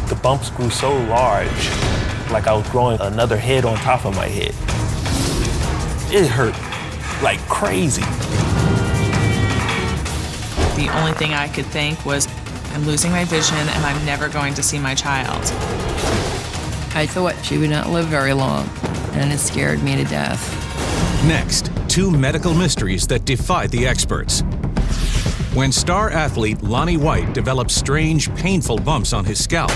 The bumps grew so large, like I was growing another head on top of my head. It hurt like crazy. The only thing I could think was, I'm losing my vision and I'm never going to see my child. I thought she would not live very long, and it scared me to death. Next, two medical mysteries that defy the experts. When star athlete Lonnie White develops strange, painful bumps on his scalp,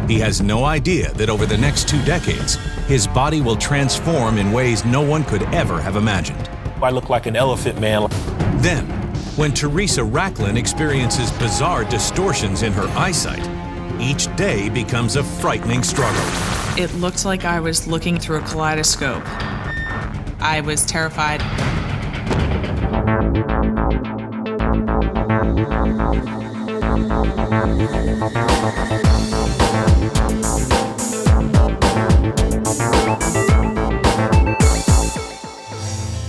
he has no idea that over the next 2 decades, his body will transform in ways no one could ever have imagined. I look like an elephant man. Then, when Teresa Racklin experiences bizarre distortions in her eyesight, each day becomes a frightening struggle. It looked like I was looking through a kaleidoscope. I was terrified.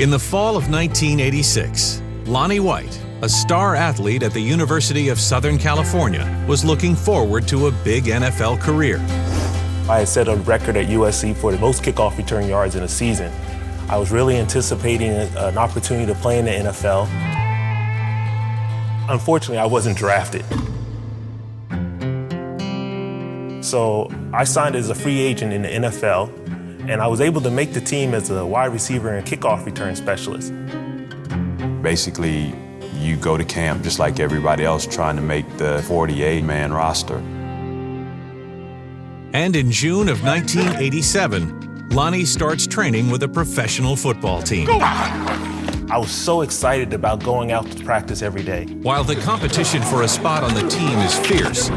In the fall of 1986, Lonnie White, a star athlete at the University of Southern California, was looking forward to a big NFL career. I had set a record at USC for the most kickoff return yards in a season. I was really anticipating an opportunity to play in the NFL. Unfortunately, I wasn't drafted. So I signed as a free agent in the NFL, and I was able to make the team as a wide receiver and kickoff return specialist. Basically, you go to camp just like everybody else trying to make the 48-man roster. And in June of 1987, Lonnie starts training with a professional football team. I was so excited about going out to practice every day. While the competition for a spot on the team is fierce,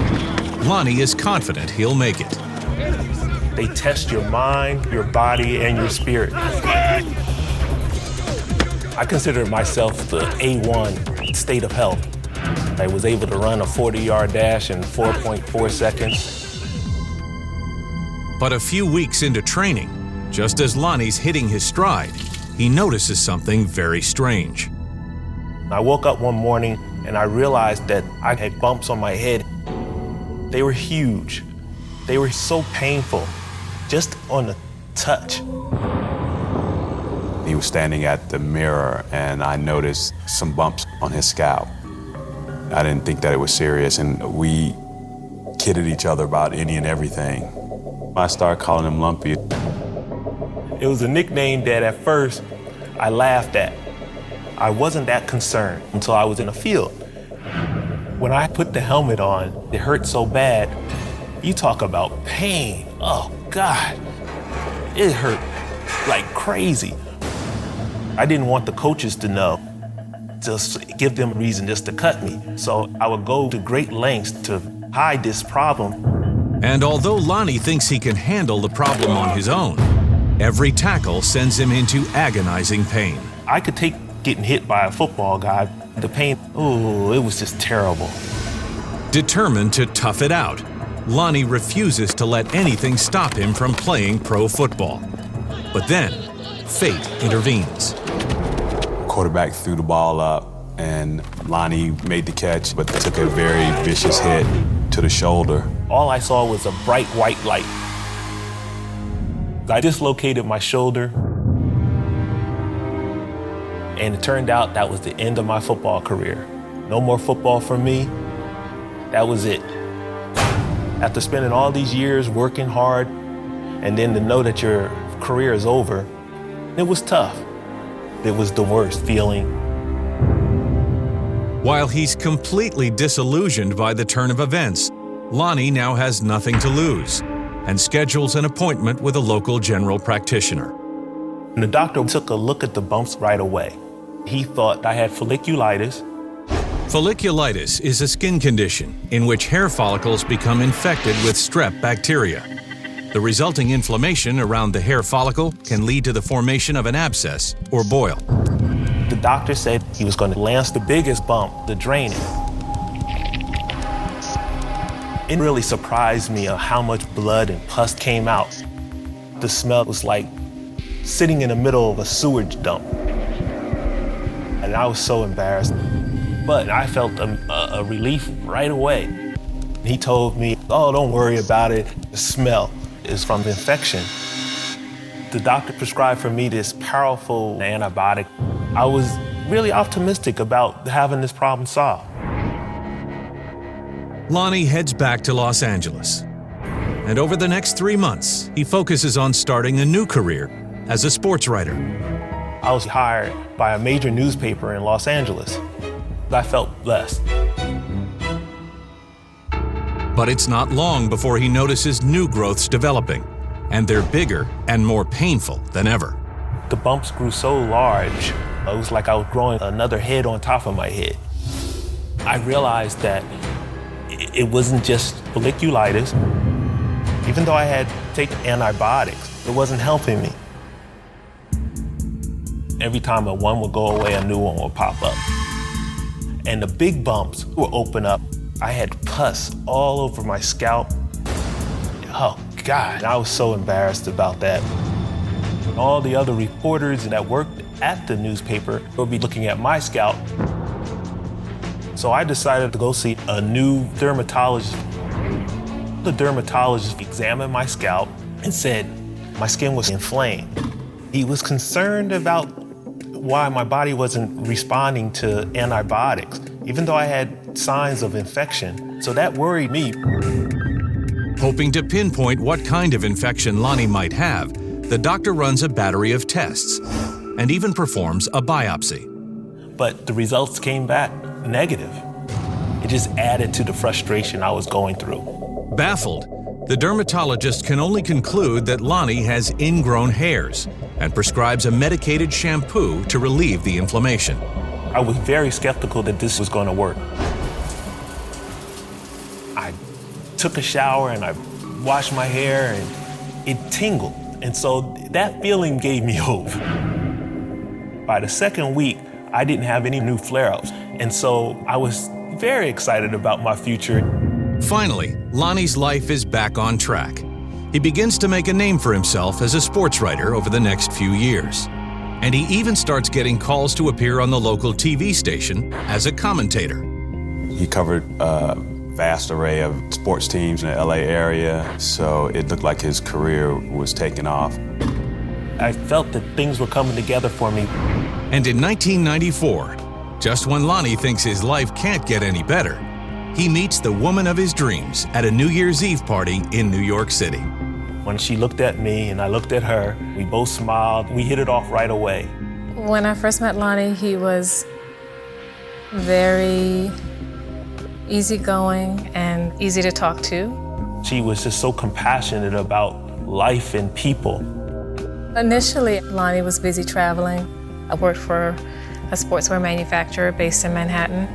Lonnie is confident he'll make it. They test your mind, your body, and your spirit. I consider myself the A1 state of health. I was able to run a 40-yard dash in 4.4 seconds. But a few weeks into training, just as Lonnie's hitting his stride, he notices something very strange. I woke up one morning and I realized that I had bumps on my head. They were huge. They were so painful, just on the touch. He was standing at the mirror and I noticed some bumps on his scalp. I didn't think that it was serious, and we kidded each other about any and everything. I started calling him Lumpy. It was a nickname that at first I laughed at. I wasn't that concerned until I was in the field. When I put the helmet on, it hurt so bad. You talk about pain. Oh, God. It hurt like crazy. I didn't want the coaches to know, just give them a reason just to cut me. So I would go to great lengths to hide this problem. And although Lonnie thinks he can handle the problem on his own, every tackle sends him into agonizing pain. I could take getting hit by a football guy. The pain, oh, it was just terrible. Determined to tough it out, Lonnie refuses to let anything stop him from playing pro football. But then, fate intervenes. Quarterback threw the ball up and Lonnie made the catch, but took a very vicious hit to the shoulder. All I saw was a bright white light. I dislocated my shoulder, and it turned out that was the end of my football career. No more football for me. That was it. After spending all these years working hard, and then to know that your career is over, it was tough. It was the worst feeling. While he's completely disillusioned by the turn of events, Lonnie now has nothing to lose and schedules an appointment with a local general practitioner. And the doctor took a look at the bumps right away. He thought I had folliculitis. Folliculitis is a skin condition in which hair follicles become infected with strep bacteria. The resulting inflammation around the hair follicle can lead to the formation of an abscess or boil. The doctor said he was going to lance the biggest bump to drain it. It really surprised me of how much blood and pus came out. The smell was like sitting in the middle of a sewage dump. And I was so embarrassed. But I felt a relief right away. He told me, oh, don't worry about it. The smell is from the infection. The doctor prescribed for me this powerful antibiotic. I was really optimistic about having this problem solved. Lonnie heads back to Los Angeles. And over the next 3 months, he focuses on starting a new career as a sports writer. I was hired by a major newspaper in Los Angeles. I felt blessed. But it's not long before he notices new growths developing, and they're bigger and more painful than ever. The bumps grew so large, it was like I was growing another head on top of my head. I realized that it wasn't just folliculitis. Even though I had taken antibiotics, it wasn't helping me. Every time one would go away, a new one would pop up. And the big bumps would open up. I had pus all over my scalp. Oh, God, I was so embarrassed about that. All the other reporters that worked at the newspaper would be looking at my scalp. So I decided to go see a new dermatologist. The dermatologist examined my scalp and said my skin was inflamed. He was concerned about why my body wasn't responding to antibiotics, even though I had signs of infection. So that worried me. Hoping to pinpoint what kind of infection Lonnie might have, the doctor runs a battery of tests and even performs a biopsy. But the results came back negative. It just added to the frustration I was going through. Baffled, the dermatologist can only conclude that Lonnie has ingrown hairs and prescribes a medicated shampoo to relieve the inflammation. I was very skeptical that this was going to work. I took a shower and I washed my hair and it tingled. And so that feeling gave me hope. By the second week, I didn't have any new flare-ups. And so I was very excited about my future. Finally, Lonnie's life is back on track. He begins to make a name for himself as a sports writer over the next few years. And he even starts getting calls to appear on the local TV station as a commentator. He covered a vast array of sports teams in the LA area, so it looked like his career was taking off. I felt that things were coming together for me. And in 1994, just when Lonnie thinks his life can't get any better, he meets the woman of his dreams at a New Year's Eve party in New York City. When she looked at me and I looked at her, we both smiled. We hit it off right away. When I first met Lonnie, he was very easygoing and easy to talk to. She was just so compassionate about life and people. Initially, Lonnie was busy traveling. I worked for a sportswear manufacturer based in Manhattan.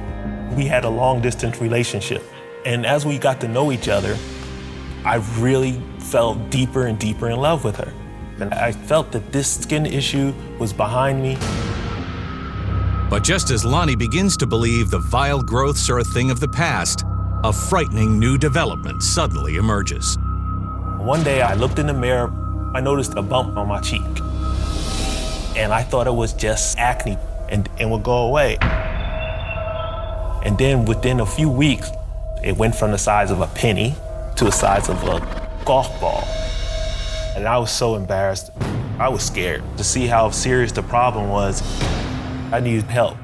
We had a long-distance relationship. And as we got to know each other, I really fell deeper and deeper in love with her. And I felt that this skin issue was behind me. But just as Lonnie begins to believe the vile growths are a thing of the past, a frightening new development suddenly emerges. One day I looked in the mirror, I noticed a bump on my cheek. And I thought it was just acne and would go away. And then within a few weeks, it went from the size of a penny to the size of a golf ball. And I was so embarrassed. I was scared to see how serious the problem was. I needed help.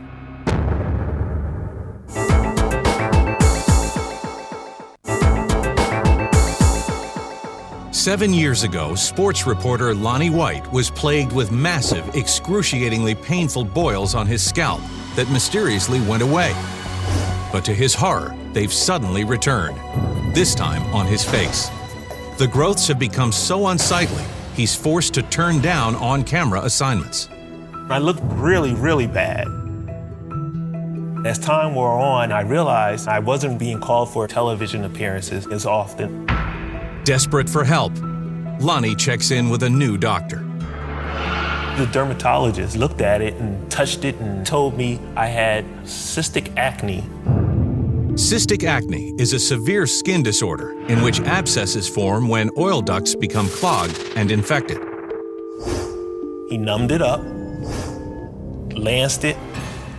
Seven years ago, sports reporter Lonnie White was plagued with massive, excruciatingly painful boils on his scalp that mysteriously went away. But to his horror, they've suddenly returned, this time on his face. The growths have become so unsightly, he's forced to turn down on-camera assignments. I looked really, really bad. As time wore on, I realized I wasn't being called for television appearances as often. Desperate for help, Lonnie checks in with a new doctor. The dermatologist looked at it and touched it and told me I had cystic acne. Cystic acne is a severe skin disorder in which abscesses form when oil ducts become clogged and infected. He numbed it up, lanced it,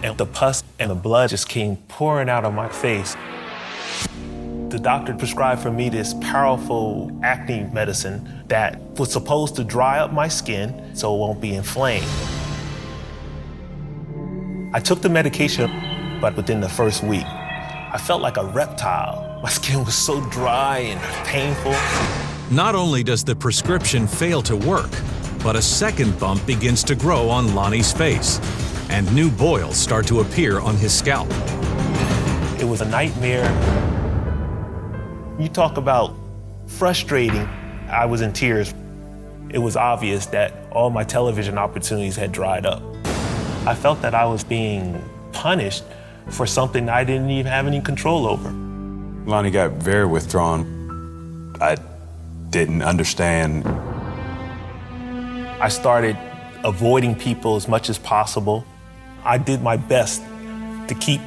and the pus and the blood just came pouring out of my face. The doctor prescribed for me this powerful acne medicine that was supposed to dry up my skin so it won't be inflamed. I took the medication, but within the first week, I felt like a reptile. My skin was so dry and painful. Not only does the prescription fail to work, but a second bump begins to grow on Lonnie's face, and new boils start to appear on his scalp. It was a nightmare. You talk about frustrating. I was in tears. It was obvious that all my television opportunities had dried up. I felt that I was being punished for something I didn't even have any control over. Lonnie got very withdrawn. I didn't understand. I started avoiding people as much as possible. I did my best to keep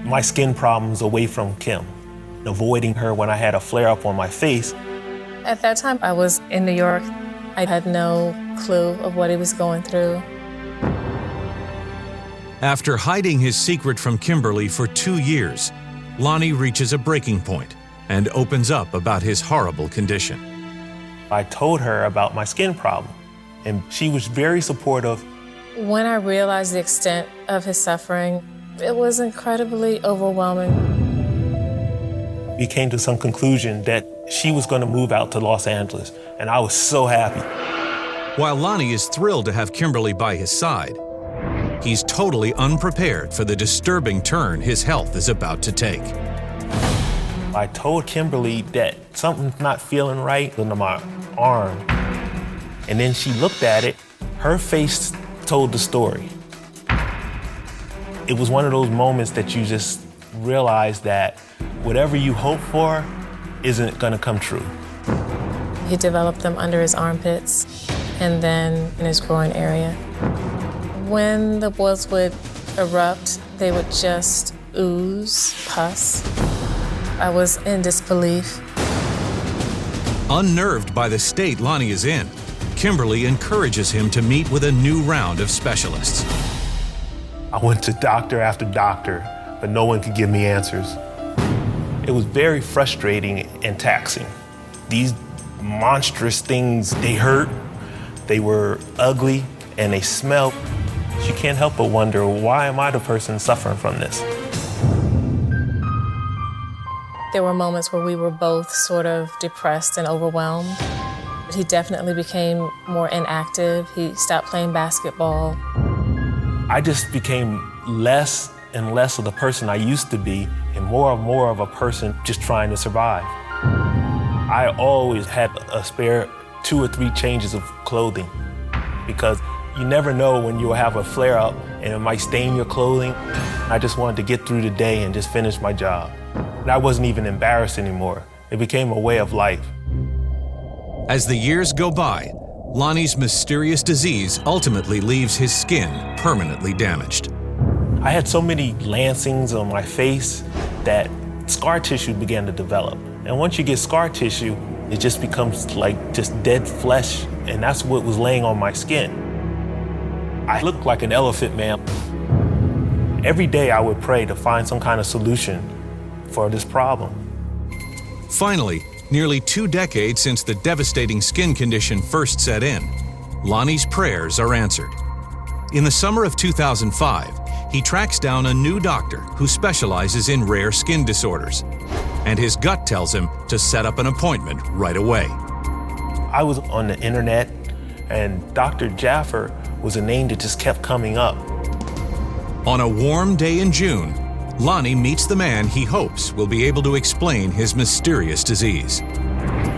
my skin problems away from Kim, avoiding her when I had a flare-up on my face. At that time, I was in New York. I had no clue of what he was going through. After hiding his secret from Kimberly for 2 years, Lonnie reaches a breaking point and opens up about his horrible condition. I told her about my skin problem, and she was very supportive. When I realized the extent of his suffering, it was incredibly overwhelming. We came to some conclusion that she was going to move out to Los Angeles, and I was so happy. While Lonnie is thrilled to have Kimberly by his side, he's totally unprepared for the disturbing turn his health is about to take. I told Kimberly that something's not feeling right under my arm, and then she looked at it. Her face told the story. It was one of those moments that you just realize that whatever you hope for isn't gonna come true. He developed them under his armpits and then in his groin area. When the boils would erupt, they would just ooze pus. I was in disbelief. Unnerved by the state Lonnie is in, Kimberly encourages him to meet with a new round of specialists. I went to doctor after doctor, but no one could give me answers. It was very frustrating and taxing. These monstrous things, they hurt, they were ugly, and they smelled. You can't help but wonder, why am I the person suffering from this? There were moments where we were both sort of depressed and overwhelmed. He definitely became more inactive. He stopped playing basketball. I just became less and less of the person I used to be and more of a person just trying to survive. I always had a spare 2 or 3 changes of clothing because you never know when you'll have a flare-up and it might stain your clothing. I just wanted to get through the day and just finish my job. And I wasn't even embarrassed anymore. It became a way of life. As the years go by, Lonnie's mysterious disease ultimately leaves his skin permanently damaged. I had so many lancings on my face that scar tissue began to develop. And once you get scar tissue, it just becomes like just dead flesh, and that's what was laying on my skin. I looked like an elephant man. Every day I would pray to find some kind of solution for this problem. Finally, nearly 2 decades since the devastating skin condition first set in, Lonnie's prayers are answered. In the summer of 2005, he tracks down a new doctor who specializes in rare skin disorders, and his gut tells him to set up an appointment right away. I was on the internet, and Dr. Jaffer was a name that just kept coming up. On a warm day in June, Lonnie meets the man he hopes will be able to explain his mysterious disease.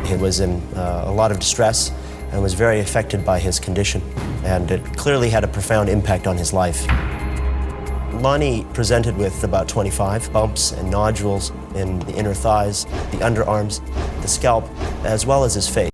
He was in a lot of distress and was very affected by his condition, and it clearly had a profound impact on his life. Lonnie presented with about 25 bumps and nodules in the inner thighs, the underarms, the scalp, as well as his face.